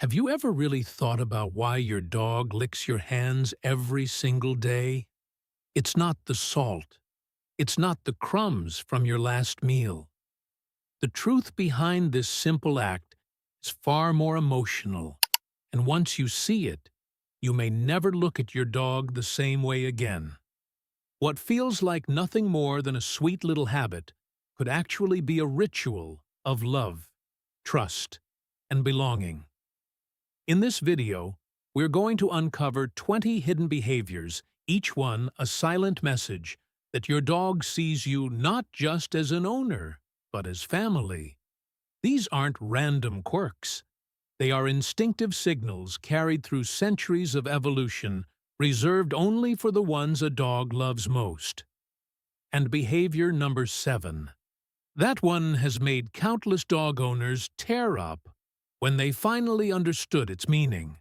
Have you ever really thought about why your dog licks your hands every single day? It's not the salt. It's not the crumbs from your last meal. The truth behind this simple act is far more emotional, and once you see it, you may never look at your dog the same way again. What feels like nothing more than a sweet little habit could actually be a ritual of love, trust, and belonging. In this video, we're going to uncover 20 hidden behaviors, each one a silent message that your dog sees you not just as an owner, but as family. These aren't random quirks. They are instinctive signals carried through centuries of evolution, reserved only for the ones a dog loves most. And behavior number 7. That one has made countless dog owners tear up when they finally understood its meaning.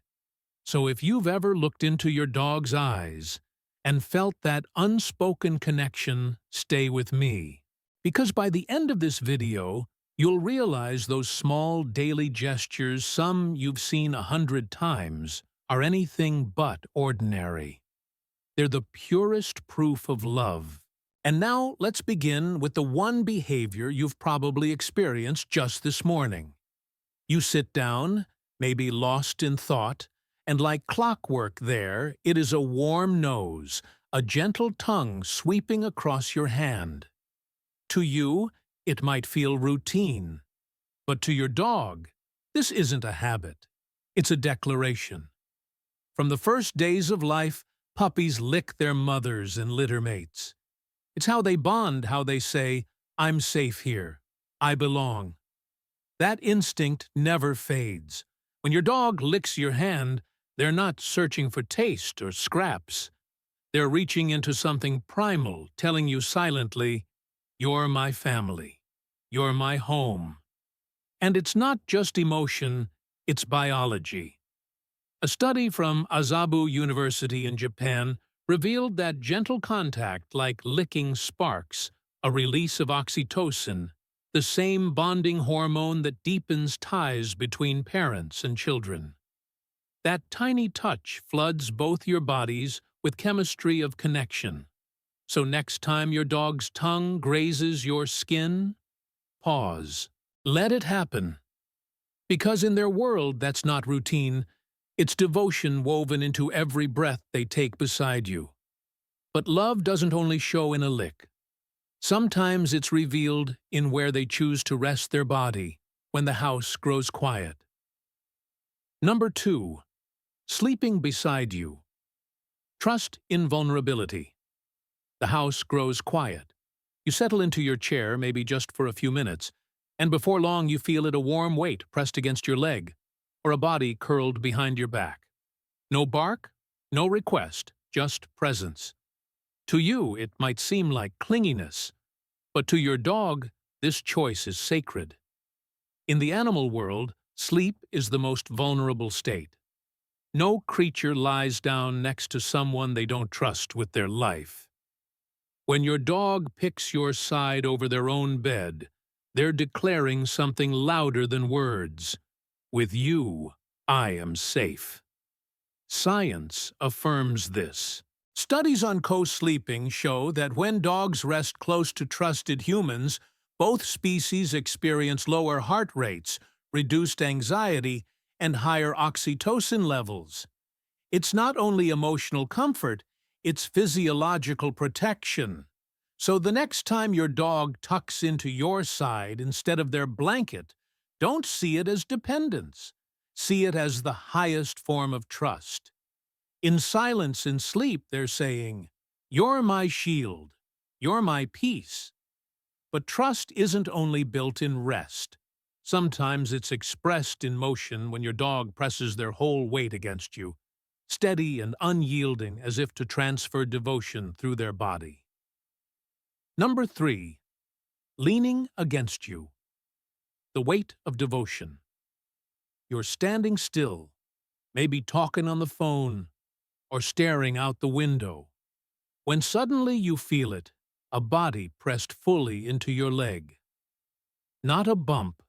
So if you've ever looked into your dog's eyes and felt that unspoken connection, stay with me. Because by the end of this video, you'll realize those small daily gestures, some you've seen 100 times, are anything but ordinary. They're the purest proof of love. And now let's begin with the one behavior you've probably experienced just this morning. You sit down, maybe lost in thought, and like clockwork there, it is a warm nose, a gentle tongue sweeping across your hand. To you, it might feel routine. But to your dog, this isn't a habit. It's a declaration. From the first days of life, puppies lick their mothers and litter mates. It's how they bond, how they say, "I'm safe here. I belong." That instinct never fades. When your dog licks your hand, they're not searching for taste or scraps. They're reaching into something primal, telling you silently, "You're my family. You're my home." And it's not just emotion, it's biology. A study from Azabu University in Japan revealed that gentle contact, like licking, sparks a release of oxytocin, the same bonding hormone that deepens ties between parents and children. That tiny touch floods both your bodies with chemistry of connection. So next time your dog's tongue grazes your skin, pause. Let it happen. Because in their world, that's not routine. It's devotion woven into every breath they take beside you. But love doesn't only show in a lick. Sometimes it's revealed in where they choose to rest their body when the house grows quiet. Number 2. Sleeping beside you. Trust in vulnerability. The house grows quiet. You settle into your chair, maybe just for a few minutes, and before long you feel it a warm weight pressed against your leg, or a body curled behind your back. No bark, no request, just presence. To you, it might seem like clinginess, but to your dog, this choice is sacred. In the animal world, sleep is the most vulnerable state. No creature lies down next to someone they don't trust with their life. When your dog picks your side over their own bed, they're declaring something louder than words. With you, I am safe. Science affirms this. Studies on co-sleeping show that when dogs rest close to trusted humans, both species experience lower heart rates, reduced anxiety, and higher oxytocin levels. It's not only emotional comfort, it's physiological protection. So the next time your dog tucks into your side instead of their blanket, don't see it as dependence. See it as the highest form of trust. In silence and sleep, they're saying, "You're my shield. You're my peace." But trust isn't only built in rest. Sometimes it's expressed in motion when your dog presses their whole weight against you, steady and unyielding as if to transfer devotion through their body. Number 3. Leaning against you. The weight of devotion. You're standing still, maybe talking on the phone, or staring out the window, when suddenly you feel it, a body pressed fully into your leg. Not a bump,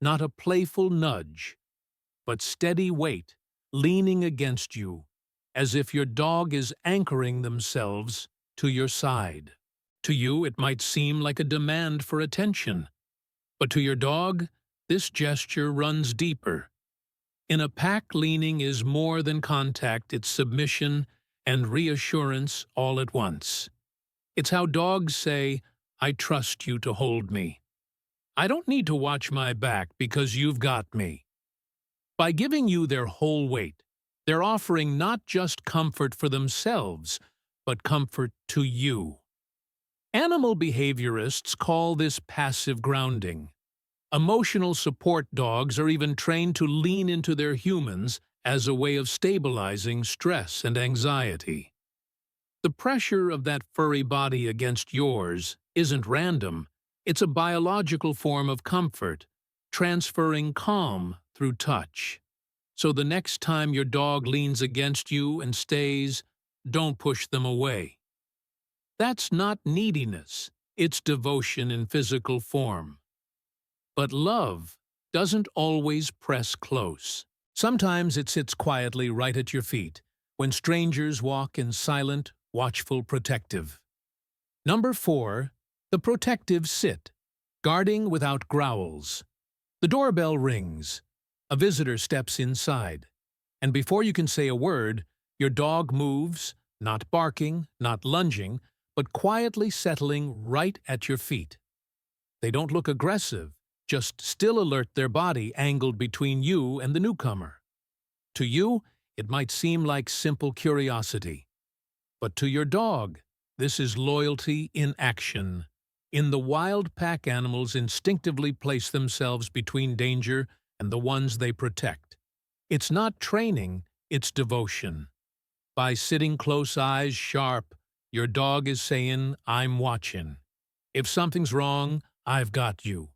not a playful nudge, but steady weight, leaning against you, as if your dog is anchoring themselves to your side. To you, it might seem like a demand for attention, but to your dog, this gesture runs deeper. In a pack, leaning is more than contact, it's submission and reassurance all at once. It's how dogs say, "I trust you to hold me. I don't need to watch my back because you've got me." By giving you their whole weight, they're offering not just comfort for themselves, but comfort to you. Animal behaviorists call this passive grounding. Emotional support dogs are even trained to lean into their humans as a way of stabilizing stress and anxiety. The pressure of that furry body against yours isn't random. It's a biological form of comfort, transferring calm through touch. So the next time your dog leans against you and stays, don't push them away. That's not neediness, it's devotion in physical form. But love doesn't always press close. Sometimes it sits quietly right at your feet, when strangers walk in silent, watchful, protective. Number 4, the protective sit, guarding without growls. The doorbell rings. A visitor steps inside. And before you can say a word, your dog moves, not barking, not lunging, but quietly settling right at your feet. They don't look aggressive, just still alert, their body angled between you and the newcomer. To you, it might seem like simple curiosity. But to your dog, this is loyalty in action. In the wild, pack animals instinctively place themselves between danger and the ones they protect. It's not training, it's devotion. By sitting close, eyes sharp, your dog is saying, "I'm watching. If something's wrong, I've got you."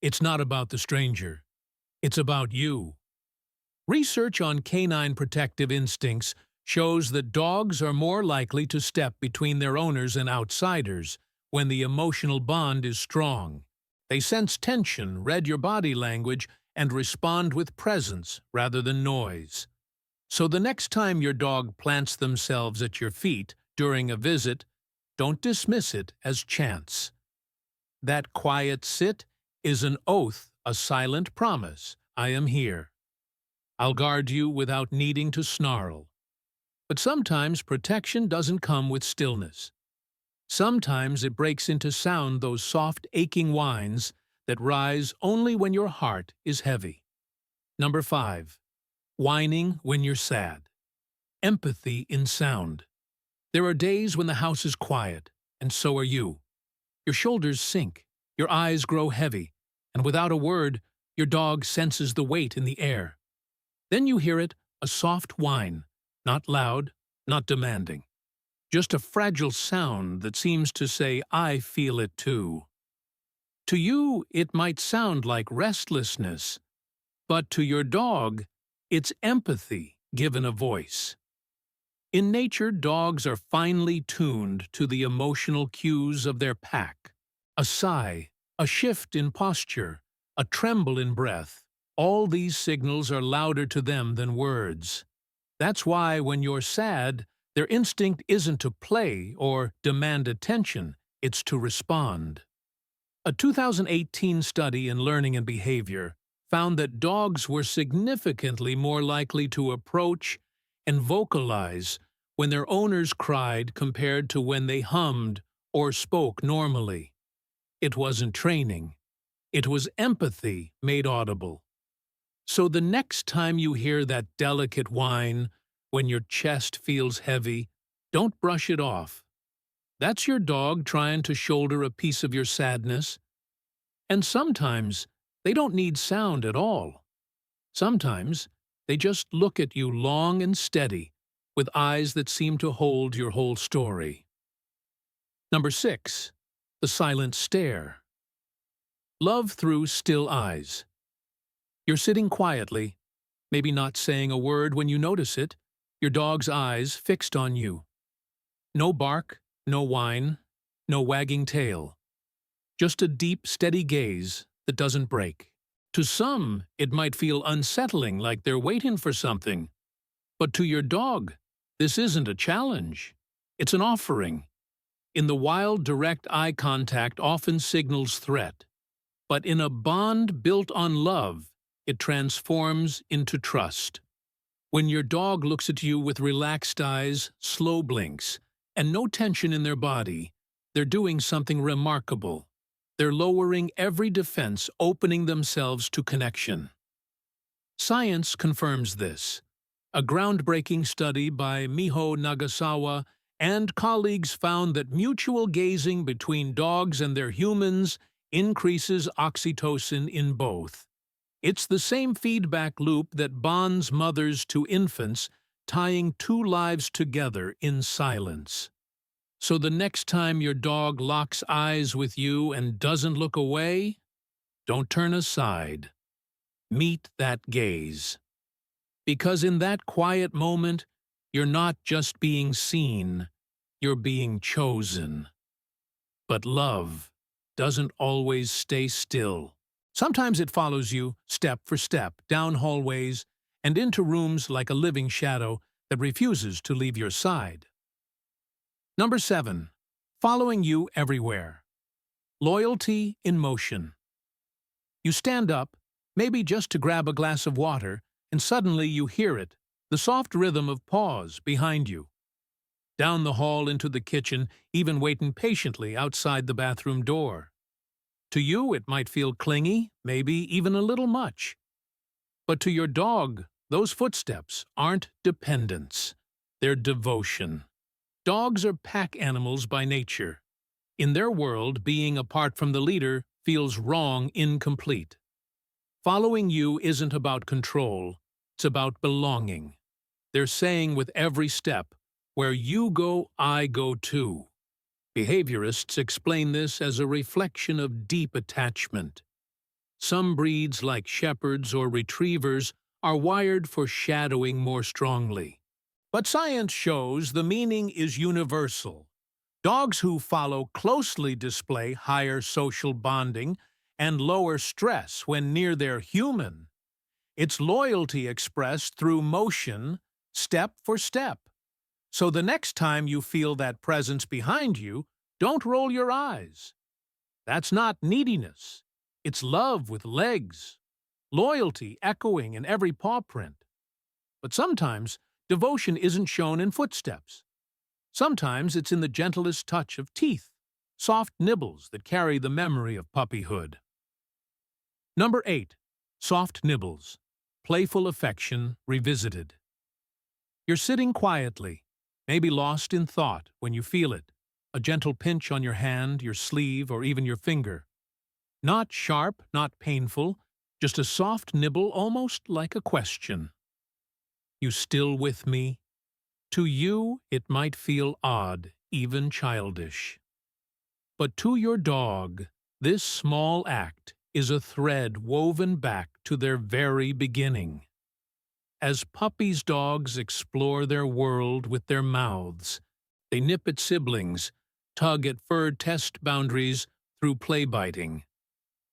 It's not about the stranger. It's about you. Research on canine protective instincts shows that dogs are more likely to step between their owners and outsiders when the emotional bond is strong. They sense tension, read your body language, and respond with presence rather than noise. So the next time your dog plants themselves at your feet during a visit, don't dismiss it as chance. That quiet sit is an oath, a silent promise. I am here. I'll guard you without needing to snarl. But sometimes protection doesn't come with stillness. Sometimes it breaks into sound, those soft, aching whines that rise only when your heart is heavy. Number 5. Whining when you're sad. Empathy in sound. There are days when the house is quiet, and so are you. Your shoulders sink, your eyes grow heavy, and without a word, your dog senses the weight in the air. Then you hear it, a soft whine, not loud, not demanding. Just a fragile sound that seems to say, "I feel it too." To you, it might sound like restlessness, but to your dog, it's empathy given a voice. In nature, dogs are finely tuned to the emotional cues of their pack. A sigh, a shift in posture, a tremble in breath, all these signals are louder to them than words. That's why when you're sad, their instinct isn't to play or demand attention, it's to respond. A 2018 study in learning and behavior found that dogs were significantly more likely to approach and vocalize when their owners cried compared to when they hummed or spoke normally. It wasn't training. It was empathy made audible. So the next time you hear that delicate whine, when your chest feels heavy, don't brush it off. That's your dog trying to shoulder a piece of your sadness. And sometimes they don't need sound at all. Sometimes they just look at you long and steady, with eyes that seem to hold your whole story. Number 6. The silent stare. Love through still eyes. You're sitting quietly, maybe not saying a word when you notice it, your dog's eyes fixed on you. No bark, no whine, no wagging tail. Just a deep, steady gaze that doesn't break. To some, it might feel unsettling, like they're waiting for something. But to your dog, this isn't a challenge. It's an offering. In the wild, direct eye contact often signals threat. But in a bond built on love, it transforms into trust. When your dog looks at you with relaxed eyes, slow blinks, and no tension in their body, they're doing something remarkable. They're lowering every defense, opening themselves to connection. Science confirms this. A groundbreaking study by Miho Nagasawa and colleagues found that mutual gazing between dogs and their humans increases oxytocin in both. It's the same feedback loop that bonds mothers to infants, tying two lives together in silence. So the next time your dog locks eyes with you and doesn't look away, don't turn aside. Meet that gaze. Because in that quiet moment, you're not just being seen, you're being chosen. But love doesn't always stay still. Sometimes it follows you, step for step, down hallways and into rooms like a living shadow that refuses to leave your side. Number 7. Following you everywhere. Loyalty in motion. You stand up, maybe just to grab a glass of water, and suddenly you hear it, the soft rhythm of paws behind you. Down the hall into the kitchen, even waiting patiently outside the bathroom door. To you, it might feel clingy, maybe even a little much. But to your dog, those footsteps aren't dependence. They're devotion. Dogs are pack animals by nature. In their world, being apart from the leader feels wrong, incomplete. Following you isn't about control, it's about belonging. They're saying with every step, where you go, I go too. Behaviorists explain this as a reflection of deep attachment. Some breeds, like shepherds or retrievers, are wired for shadowing more strongly. But science shows the meaning is universal. Dogs who follow closely display higher social bonding and lower stress when near their human. It's loyalty expressed through motion, step for step. So the next time you feel that presence behind you, don't roll your eyes. That's not neediness. It's love with legs. Loyalty echoing in every paw print. But sometimes, devotion isn't shown in footsteps. Sometimes it's in the gentlest touch of teeth, soft nibbles that carry the memory of puppyhood. Number 8. Soft Nibbles. Playful affection revisited. You're sitting quietly, maybe lost in thought when you feel it. A gentle pinch on your hand, your sleeve, or even your finger. Not sharp, not painful, just a soft nibble, almost like a question. You still with me? To you, it might feel odd, even childish. But to your dog, this small act is a thread woven back to their very beginning. As puppies' dogs explore their world with their mouths, they nip at siblings, tug at fur test boundaries through play biting.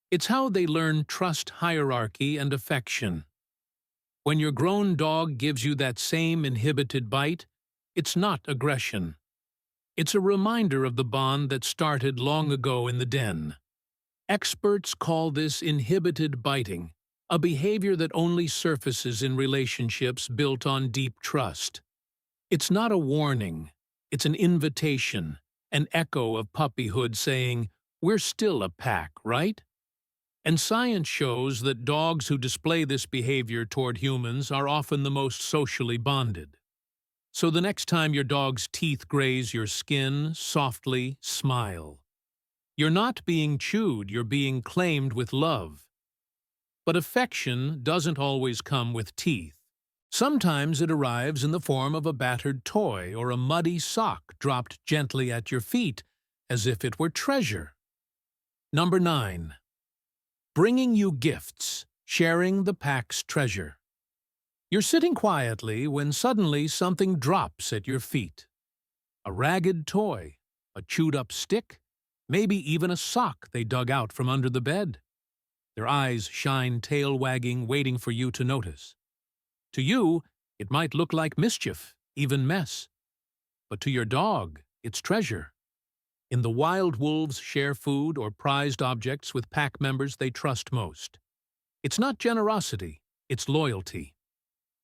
It's how they learn trust, hierarchy, and affection. When your grown dog gives you that same inhibited bite, it's not aggression. It's a reminder of the bond that started long ago in the den. Experts call this inhibited biting, a behavior that only surfaces in relationships built on deep trust. It's not a warning, it's an invitation, an echo of puppyhood saying, "We're still a pack, right?" And science shows that dogs who display this behavior toward humans are often the most socially bonded. So the next time your dog's teeth graze your skin, softly smile. You're not being chewed, you're being claimed with love. But affection doesn't always come with teeth. Sometimes it arrives in the form of a battered toy or a muddy sock dropped gently at your feet, as if it were treasure. Number 9. Bringing you gifts, sharing the pack's treasure. You're sitting quietly when suddenly something drops at your feet. A ragged toy, a chewed-up stick, maybe even a sock they dug out from under the bed. Their eyes shine, tail wagging, waiting for you to notice. To you, it might look like mischief, even mess. But to your dog, it's treasure. In the wild, wolves share food or prized objects with pack members they trust most. It's not generosity, it's loyalty.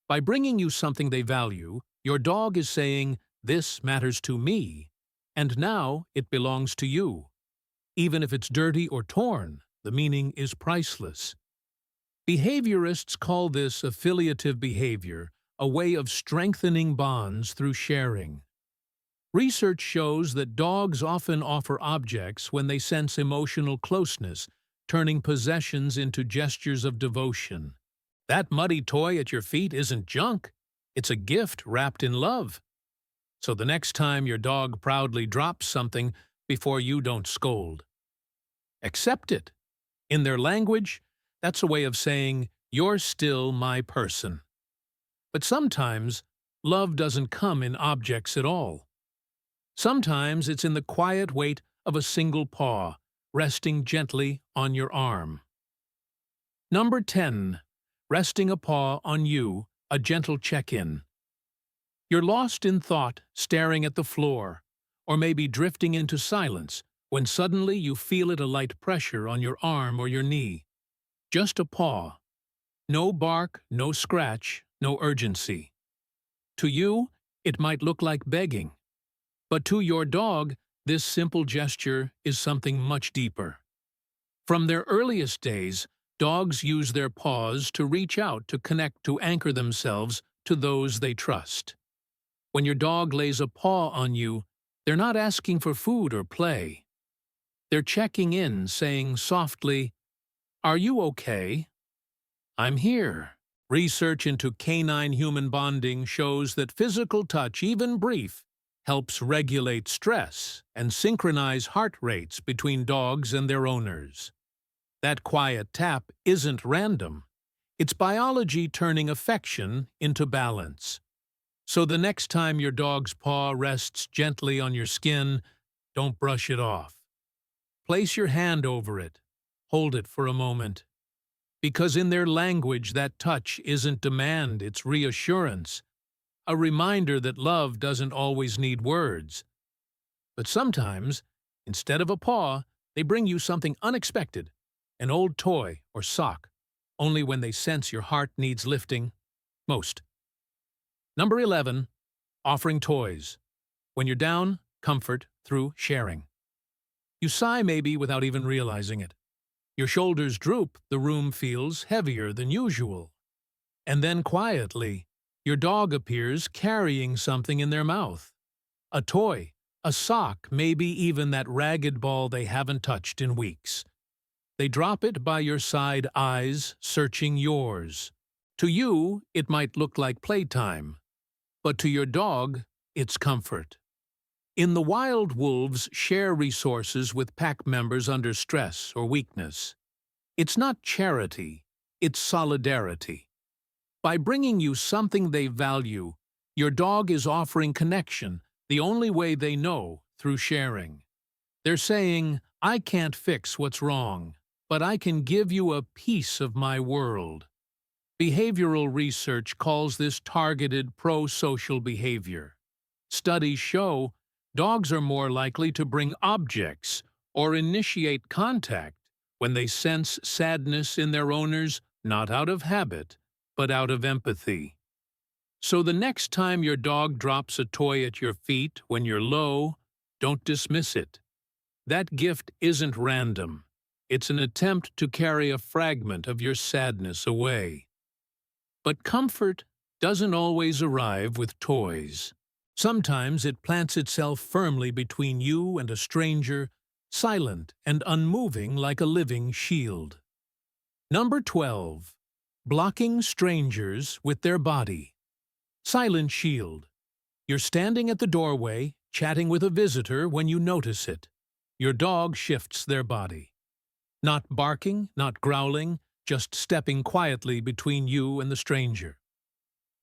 By bringing you something they value, your dog is saying, "This matters to me," and now it belongs to you. Even if it's dirty or torn, the meaning is priceless. Behaviorists call this affiliative behavior, a way of strengthening bonds through sharing. Research shows that dogs often offer objects when they sense emotional closeness, turning possessions into gestures of devotion. That muddy toy at your feet isn't junk. It's a gift wrapped in love. So the next time your dog proudly drops something before you, don't scold. Accept it. In their language, that's a way of saying, "You're still my person." But sometimes, love doesn't come in objects at all. Sometimes it's in the quiet weight of a single paw, resting gently on your arm. Number 10. Resting a paw on you, a gentle check-in. You're lost in thought, staring at the floor, or maybe drifting into silence, when suddenly you feel a light pressure on your arm or your knee. Just a paw. No bark, no scratch, no urgency. To you, it might look like begging. But to your dog, this simple gesture is something much deeper. From their earliest days, dogs use their paws to reach out, to connect, to anchor themselves to those they trust. When your dog lays a paw on you, they're not asking for food or play. They're checking in, saying softly, "Are you okay? I'm here." Research into canine-human bonding shows that physical touch, even brief, helps regulate stress and synchronize heart rates between dogs and their owners. That quiet tap isn't random. It's biology turning affection into balance. So the next time your dog's paw rests gently on your skin, don't brush it off. Place your hand over it. Hold it for a moment. Because in their language, that touch isn't demand, it's reassurance. A reminder that love doesn't always need words. But sometimes, instead of a paw, they bring you something unexpected, an old toy or sock, only when they sense your heart needs lifting most. Number 11. Offering toys. When you're down, comfort through sharing. You sigh maybe without even realizing it. Your shoulders droop, the room feels heavier than usual. And then quietly, your dog appears carrying something in their mouth. A toy, a sock, maybe even that ragged ball they haven't touched in weeks. They drop it by your side, eyes searching yours. To you, it might look like playtime, but to your dog, it's comfort. In the wild, wolves share resources with pack members under stress or weakness. It's not charity, it's solidarity. By bringing you something they value, your dog is offering connection, the only way they know, through sharing. They're saying, "I can't fix what's wrong, but I can give you a piece of my world." Behavioral research calls this targeted pro-social behavior. Studies show dogs are more likely to bring objects or initiate contact when they sense sadness in their owners, not out of habit, but out of empathy. So the next time your dog drops a toy at your feet when you're low, don't dismiss it. That gift isn't random. It's an attempt to carry a fragment of your sadness away. But comfort doesn't always arrive with toys. Sometimes it plants itself firmly between you and a stranger, silent and unmoving like a living shield. Number 12. Blocking strangers with their body. Silent shield. You're standing at the doorway, chatting with a visitor when you notice it. Your dog shifts their body. Not barking, not growling, just stepping quietly between you and the stranger.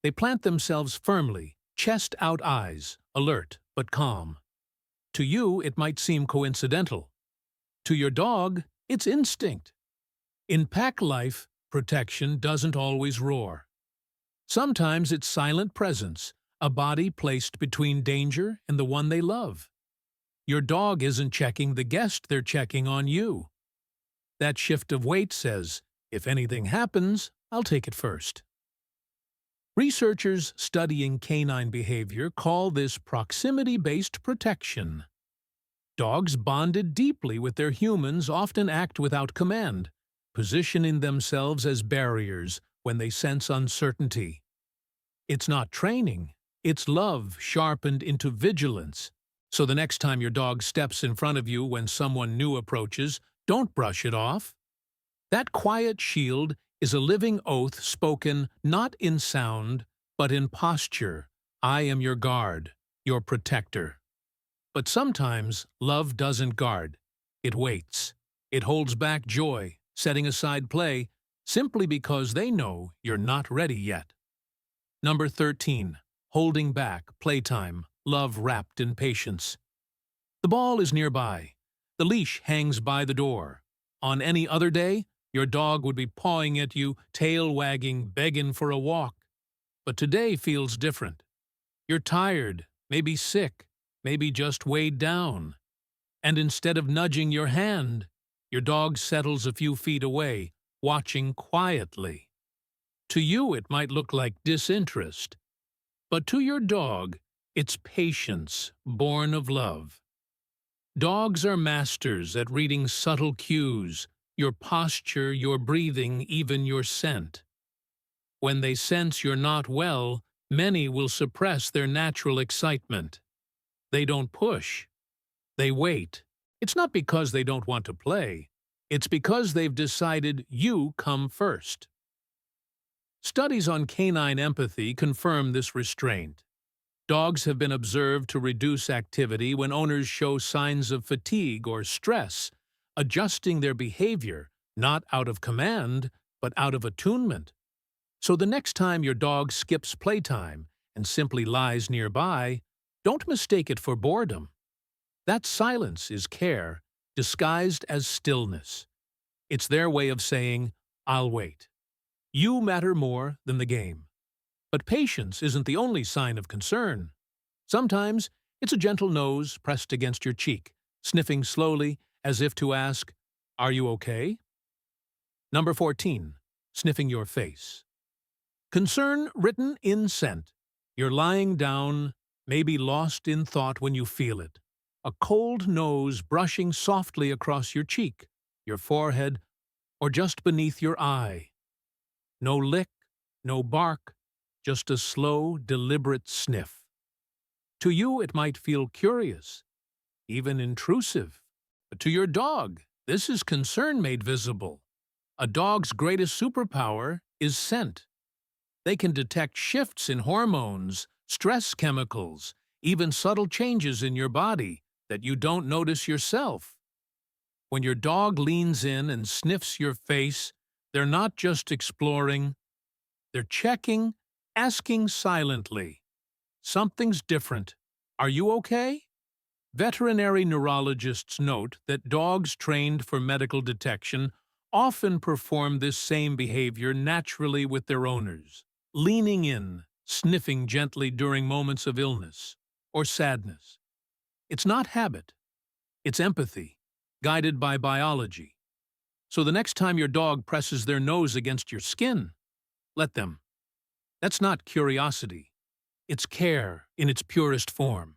They plant themselves firmly, chest out, eyes, alert but calm. To you, it might seem coincidental. To your dog, it's instinct. In pack life, protection doesn't always roar. Sometimes it's silent presence, a body placed between danger and the one they love. Your dog isn't checking the guest, they're checking on you. That shift of weight says, if anything happens, I'll take it first. Researchers studying canine behavior call this proximity-based protection. Dogs bonded deeply with their humans often act without command, positioning themselves as barriers when they sense uncertainty. It's not training, it's love sharpened into vigilance. So the next time your dog steps in front of you when someone new approaches, don't brush it off. That quiet shield is a living oath spoken not in sound, but in posture. I am your guard, your protector. But sometimes love doesn't guard. It waits. It holds back joy, setting aside play, simply because they know you're not ready yet. Number 13. Holding back playtime, love wrapped in patience. The ball is nearby. The leash hangs by the door. On any other day, your dog would be pawing at you, tail wagging, begging for a walk. But today feels different. You're tired, maybe sick, maybe just weighed down. And instead of nudging your hand, your dog settles a few feet away, watching quietly. To you, it might look like disinterest. But to your dog, it's patience, born of love. Dogs are masters at reading subtle cues, your posture, your breathing, even your scent. When they sense you're not well, many will suppress their natural excitement. They don't push. They wait. It's not because they don't want to play. It's because they've decided you come first. Studies on canine empathy confirm this restraint. Dogs have been observed to reduce activity when owners show signs of fatigue or stress, adjusting their behavior, not out of command, but out of attunement. So the next time your dog skips playtime and simply lies nearby, don't mistake it for boredom. That silence is care, disguised as stillness. It's their way of saying, I'll wait. You matter more than the game. But patience isn't the only sign of concern. Sometimes it's a gentle nose pressed against your cheek, sniffing slowly as if to ask, are you okay? Number 14. Sniffing your face. Concern written in scent. You're lying down, maybe lost in thought when you feel it. A cold nose brushing softly across your cheek, your forehead, or just beneath your eye. No lick, no bark, just a slow, deliberate sniff. To you, it might feel curious, even intrusive. But to your dog, this is concern made visible. A dog's greatest superpower is scent. They can detect shifts in hormones, stress chemicals, even subtle changes in your body that you don't notice yourself. When your dog leans in and sniffs your face, they're not just exploring, they're checking, asking silently. Something's different. Are you okay? Veterinary neurologists note that dogs trained for medical detection often perform this same behavior naturally with their owners, leaning in, sniffing gently during moments of illness or sadness. It's not habit. It's empathy, guided by biology. So the next time your dog presses their nose against your skin, let them. That's not curiosity. It's care in its purest form.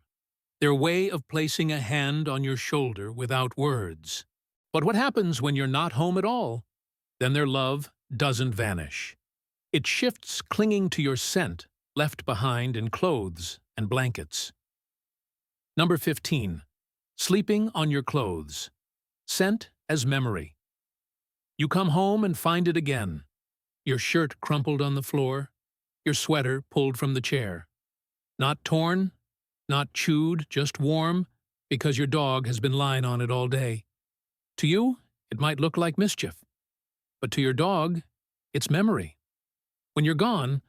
Their way of placing a hand on your shoulder without words. But what happens when you're not home at all? Then their love doesn't vanish. It shifts, clinging to your scent, left behind in clothes and blankets. Number 15. Sleeping on your clothes. Scent as memory. You come home and find it again. Your shirt crumpled on the floor, your sweater pulled from the chair. Not torn, not chewed, just warm, because your dog has been lying on it all day. To you, it might look like mischief. But to your dog, it's memory. When you're gone,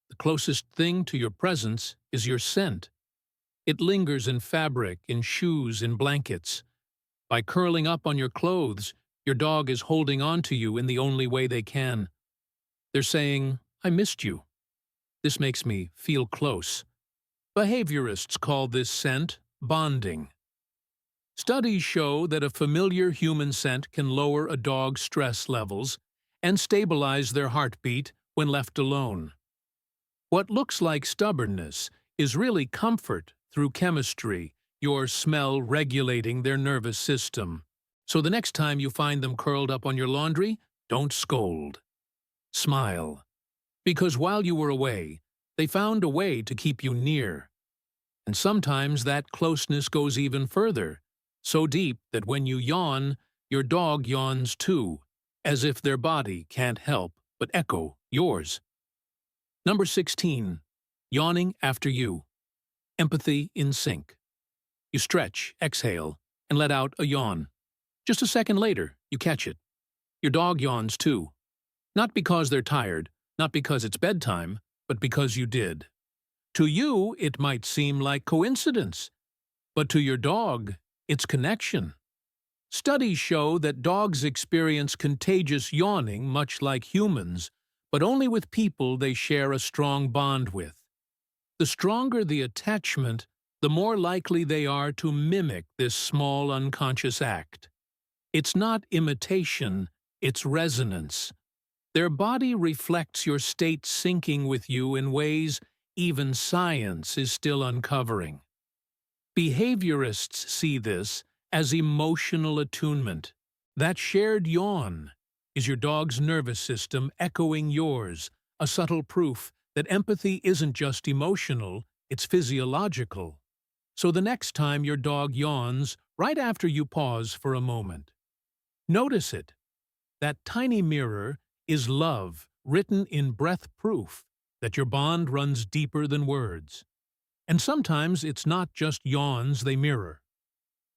the closest thing to your presence is your scent. It lingers in fabric, in shoes, in blankets. By curling up on your clothes, Your dog is holding on to you in the only way they can. They're saying, "I missed you. This makes me feel close." Behaviorists call this scent bonding. Studies show that a familiar human scent can lower a dog's stress levels and stabilize their heartbeat when left alone. What looks like stubbornness is really comfort through chemistry, your smell regulating their nervous system. So the next time you find them curled up on your laundry, don't scold. Smile. Because while you were away, they found a way to keep you near. And sometimes that closeness goes even further, so deep that when you yawn, your dog yawns too, as if their body can't help but echo yours. Number 16. Yawning after you. Empathy in sync. You stretch, exhale, and let out a yawn. Just a second later, you catch it. Your dog yawns too. Not because they're tired, not because it's bedtime, but because you did. To you, it might seem like coincidence, but to your dog, it's connection. Studies show that dogs experience contagious yawning much like humans, but only with people they share a strong bond with. The stronger the attachment, the more likely they are to mimic this small unconscious act. It's not imitation, it's resonance. Their body reflects your state syncing with you in ways even science is still uncovering. Behaviorists see this as emotional attunement. That shared yawn is your dog's nervous system echoing yours, a subtle proof that empathy isn't just emotional, it's physiological. So the next time your dog yawns, right after you pause for a moment, notice it. That tiny mirror is love written in breath proof that your bond runs deeper than words. And sometimes it's not just yawns they mirror.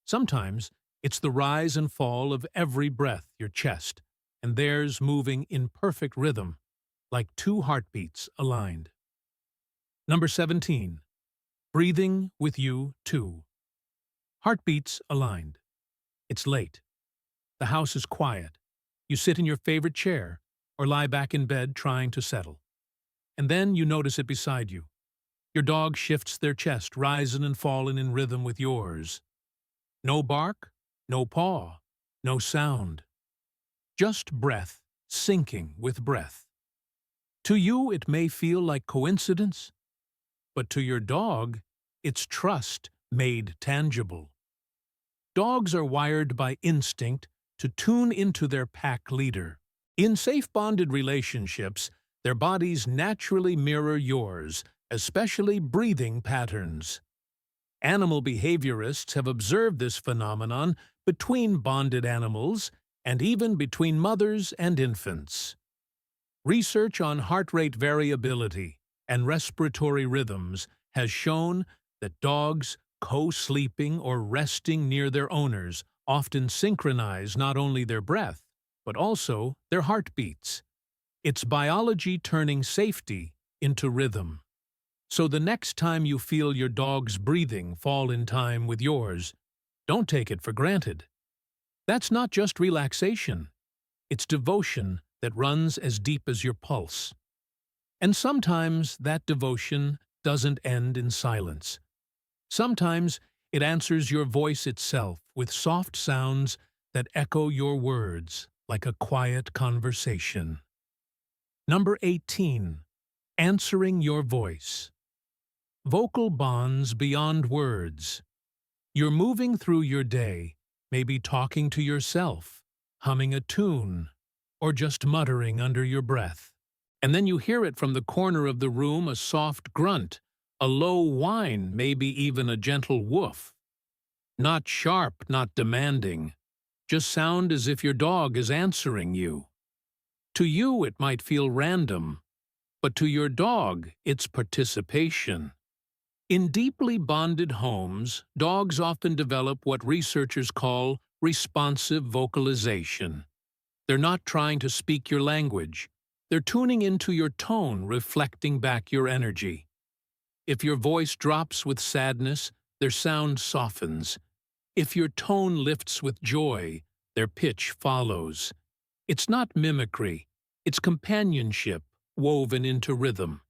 Sometimes it's the rise and fall of every breath, your chest, and theirs moving in perfect rhythm, like two heartbeats aligned. Number 17. Breathing with you too. Heartbeats aligned. It's late. The house is quiet. You sit in your favorite chair or lie back in bed trying to settle. And then you notice it beside you. Your dog shifts their chest, rising and falling in rhythm with yours. No bark, no paw, no sound. Just breath, syncing with breath. To you, it may feel like coincidence, but to your dog, it's trust made tangible. Dogs are wired by instinct to tune into their pack leader. In safe bonded relationships, their bodies naturally mirror yours, especially breathing patterns. Animal behaviorists have observed this phenomenon between bonded animals and even between mothers and infants. Research on heart rate variability and respiratory rhythms has shown that dogs co-sleeping or resting near their owners often synchronize not only their breath, but also their heartbeats. It's biology turning safety into rhythm. So the next time you feel your dog's breathing fall in time with yours, don't take it for granted. That's not just relaxation. It's devotion that runs as deep as your pulse. And sometimes that devotion doesn't end in silence. Sometimes it answers your voice itself with soft sounds that echo your words like a quiet conversation. Number 18. Answering your voice. Vocal bonds beyond words. You're moving through your day, maybe talking to yourself, humming a tune, or just muttering under your breath. And then you hear it from the corner of the room, a soft grunt, a low whine, maybe even a gentle woof. Not sharp, not demanding, just sound as if your dog is answering you. To you, it might feel random, but to your dog, it's participation. In deeply bonded homes, dogs often develop what researchers call responsive vocalization. They're not trying to speak your language. They're tuning into your tone, reflecting back your energy. If your voice drops with sadness, their sound softens. If your tone lifts with joy, Their pitch follows. It's not mimicry, it's companionship woven into rhythm.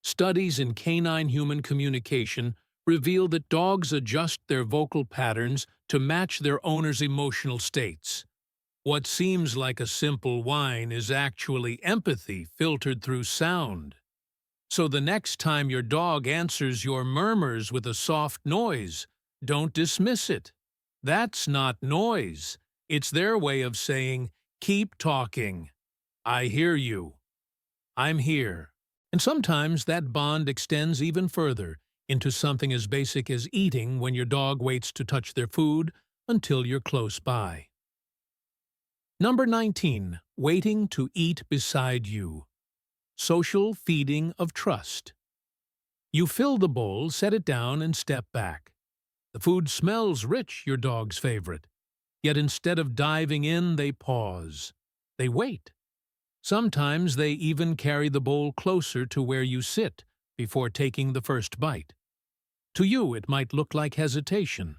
Studies in canine-human communication reveal that dogs adjust their vocal patterns to match their owner's emotional states. What seems like a simple whine is actually empathy filtered through sound. So the next time your dog answers your murmurs with a soft noise, don't dismiss it. That's not noise. It's their way of saying, "Keep talking. I hear you. I'm here." And sometimes that bond extends even further into something as basic as eating when your dog waits to touch their food until you're close by. Number 19. Waiting to eat beside you. Social feeding of trust. You fill the bowl, set it down, and step back. The food smells rich, your dog's favorite. Yet instead of diving in, they pause. They wait. Sometimes they even carry the bowl closer to where you sit before taking the first bite. To you, it might look like hesitation,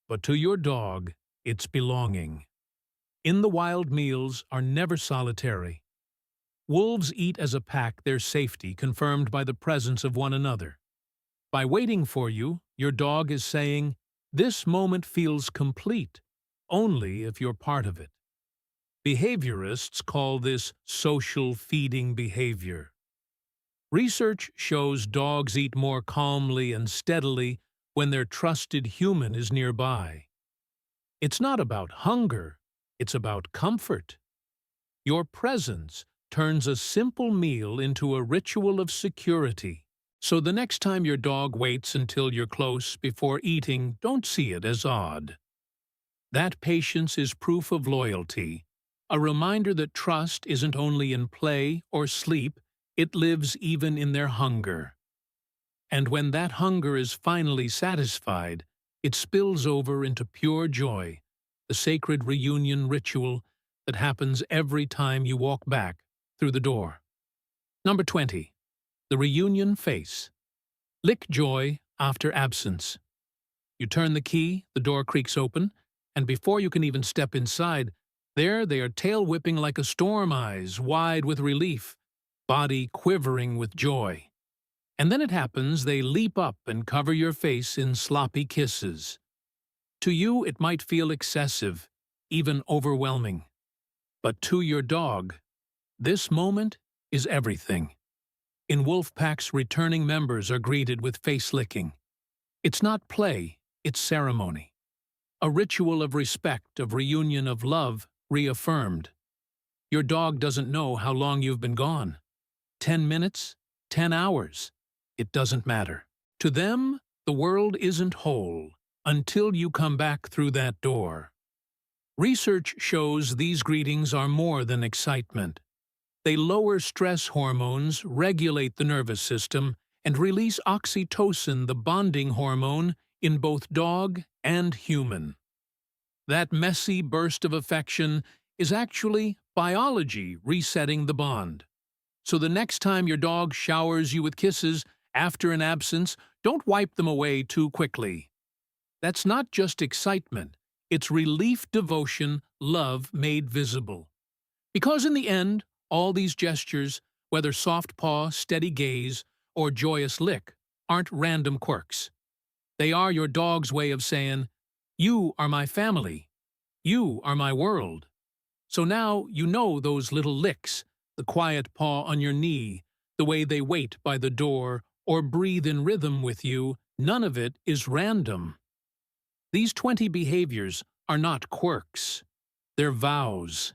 but to your dog, it's belonging. In the wild, meals are never solitary. Wolves eat as a pack, their safety confirmed by the presence of one another. By waiting for you, your dog is saying, "This moment feels complete, only if you're part of it." Behaviorists call this social feeding behavior. Research shows dogs eat more calmly and steadily when their trusted human is nearby. It's not about hunger, it's about comfort. Your presence turns a simple meal into a ritual of security. So the next time your dog waits until you're close before eating, don't see it as odd. That patience is proof of loyalty, a reminder that trust isn't only in play or sleep, it lives even in their hunger. And when that hunger is finally satisfied, it spills over into pure joy, the sacred reunion ritual that happens every time you walk back through the door. Number 20. The reunion face. Lick joy after absence. You turn the key, the door creaks open, and before you can even step inside, there they are tail whipping like a storm, eyes wide with relief, body quivering with joy. And then it happens, they leap up and cover your face in sloppy kisses. To you, it might feel excessive, even overwhelming. But to your dog, this moment is everything. In wolf packs, returning members are greeted with face licking. It's not play, it's ceremony. A ritual of respect, of reunion, of love, reaffirmed. Your dog doesn't know how long you've been gone. 10 minutes, 10 hours. It doesn't matter. To them, the world isn't whole until you come back through that door. Research shows these greetings are more than excitement. They lower stress hormones, regulate the nervous system, and release oxytocin, the bonding hormone, in both dog and human. That messy burst of affection is actually biology resetting the bond. So the next time your dog showers you with kisses after an absence, don't wipe them away too quickly. That's not just excitement, it's relief, devotion, love made visible. Because in the end, all these gestures, whether soft paw, steady gaze, or joyous lick, aren't random quirks. They are your dog's way of saying, "You are my family. You are my world." So now you know those little licks, the quiet paw on your knee, the way they wait by the door or breathe in rhythm with you, none of it is random. These 20 behaviors are not quirks. They're vows.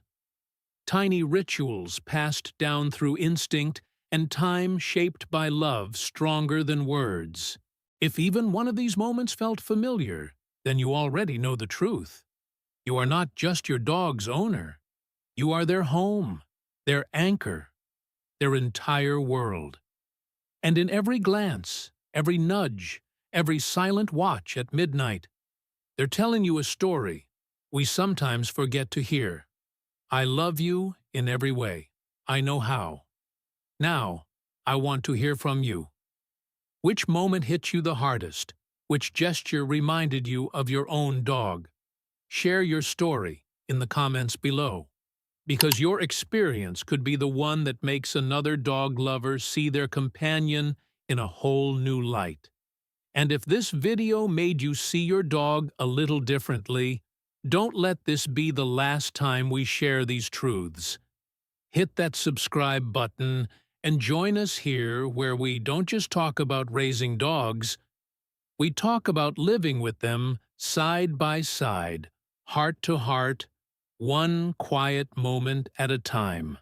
Tiny rituals passed down through instinct and time shaped by love stronger than words. If even one of these moments felt familiar, then you already know the truth. You are not just your dog's owner. You are their home, their anchor, their entire world. And in every glance, every nudge, every silent watch at midnight, they're telling you a story we sometimes forget to hear. I love you in every way. I know how. Now, I want to hear from you. Which moment hit you the hardest? Which gesture reminded you of your own dog? Share your story. in the comments below, because your experience could be the one that makes another dog lover see their companion in a whole new light. And if this video made you see your dog a little differently, don't let this be the last time we share these truths. Hit that subscribe button and join us here where we don't just talk about raising dogs, we talk about living with them side by side, heart to heart, one quiet moment at a time.